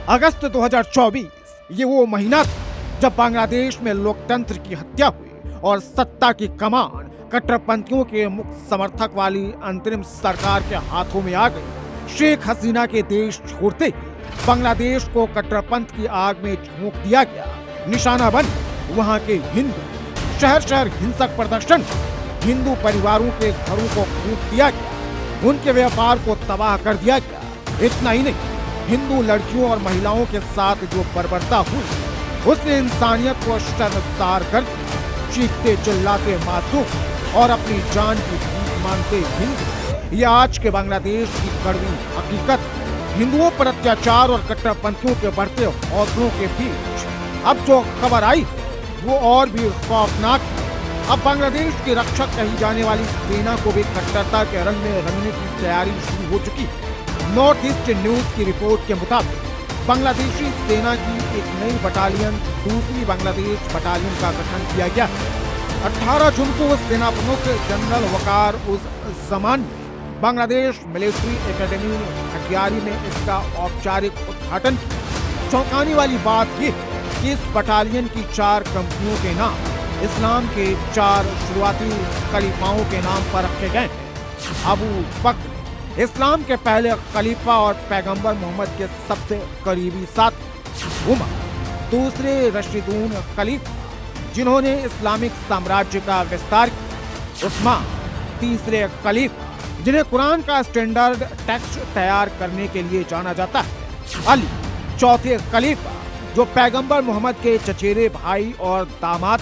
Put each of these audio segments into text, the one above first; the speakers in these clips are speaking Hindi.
अगस्त 2024 ये वो महीना था जब बांग्लादेश में लोकतंत्र की हत्या हुई और सत्ता की कमान कट्टरपंथियों के मुख्य समर्थक वाली अंतरिम सरकार के हाथों में आ गई। शेख हसीना के देश छोड़ते ही बांग्लादेश को कट्टरपंथ की आग में झोंक दिया गया। निशाना बन वहां के हिंदू, शहर शहर हिंसक प्रदर्शन, हिंदू परिवारों के घरों को फूंक दिया गया, उनके व्यापार को तबाह कर दिया गया। इतना ही नहीं, हिंदू लड़कियों और महिलाओं के साथ जो बर्बरता हुई उसने इंसानियत को शर्मसार कर दिया। चीखते चिल्लाते मासूम और अपनी जान की भीख मांगते हिंदू, ये आज के बांग्लादेश की कड़वी हकीकत। हिंदुओं पर अत्याचार और कट्टरपंथियों के बढ़ते हौसलों के बीच अब जो खबर आई वो और भी खौफनाक है। अब बांग्लादेश की रक्षक कही जाने वाली सेना को भी कट्टरता के रंग में रंगने की तैयारी शुरू हो चुकी है। नॉर्थ ईस्ट न्यूज की रिपोर्ट के मुताबिक बांग्लादेशी सेना की एक नई बटालियन, दूसरी बांग्लादेश बटालियन का गठन किया गया। 18 जून को सेना प्रमुख जनरल वकार उस जमान बांग्लादेश मिलिट्री एकेडमी हटियारी में इसका औपचारिक उद्घाटन किया। चौंकाने वाली बात यह कि इस बटालियन की 4 कंपनियों के नाम इस्लाम के 4 शुरुआती खलीफाओं के नाम पर रखे गए। अबू बकर इस्लाम के पहले खलीफा और पैगंबर मोहम्मद के सबसे करीबी साथी। उमर दूसरे रशीदून खलीफा जिन्होंने इस्लामिक साम्राज्य का विस्तार किया। उस्मान तीसरे खलीफा जिन्हें कुरान का स्टैंडर्ड टेक्स्ट तैयार करने के लिए जाना जाता है। अली चौथे खलीफा जो पैगंबर मोहम्मद के चचेरे भाई और दामाद।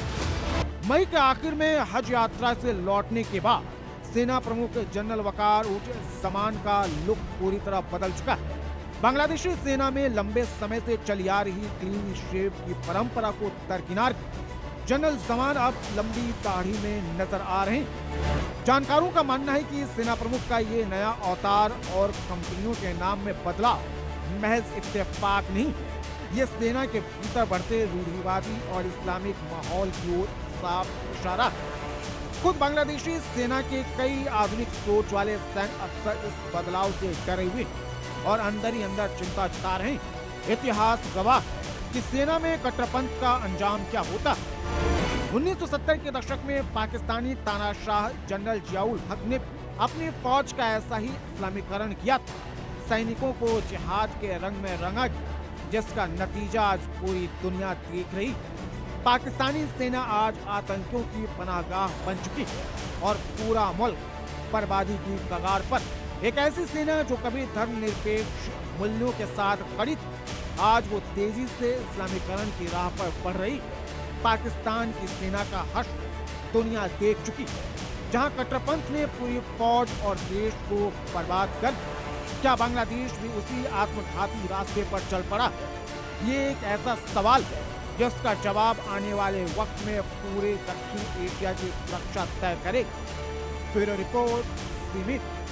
मई के आखिर में हज यात्रा से लौटने के बाद सेना प्रमुख जनरल वकार उज जमान का लुक पूरी तरह बदल चुका है। बांग्लादेशी सेना में लंबे समय से चली आ रही क्लीन शेव की परंपरा को दरकिनार कर जनरल जमान अब लंबी दाढ़ी में नजर आ रहे हैं। जानकारों का मानना है कि सेना प्रमुख का ये नया अवतार और कंपनियों के नाम में बदलाव महज इत्तेफाक नहीं, ये सेना के भीतर बढ़ते रूढ़िवादी और इस्लामिक माहौल की ओर साफ इशारा है। खुद बांग्लादेशी सेना के कई आधुनिक सोच वाले सैन्य अफसर इस बदलाव से डरे हुए और अंदर ही अंदर चिंता जता रहे हैं। इतिहास गवाह कि सेना में कट्टरपंथ का अंजाम क्या होता है। 1970 के दशक में पाकिस्तानी तानाशाह जनरल जियाउल हक ने अपनी फौज का ऐसा ही इस्लामीकरण किया था। सैनिकों को जिहाद के रंग में रंगा गया, जिसका नतीजा आज पूरी दुनिया देख रही। पाकिस्तानी सेना आज आतंकियों की पनाहगाह बन चुकी है और पूरा मुल्क बर्बादी की कगार पर। एक ऐसी सेना जो कभी धर्मनिरपेक्ष मूल्यों के साथ खड़ी थी, आज वो तेजी से इस्लामीकरण की राह पर बढ़ रही। पाकिस्तान की सेना का हश्र दुनिया देख चुकी है, जहां कट्टरपंथ ने पूरी फौज और देश को बर्बाद कर दिया। क्या बांग्लादेश भी उसी आत्मघाती रास्ते पर चल पड़ा? ये एक ऐसा सवाल है जिसका जवाब आने वाले वक्त में पूरे दक्षिण एशिया की सुरक्षा तय करेगा। ब्यूरो रिपोर्ट, सीमित।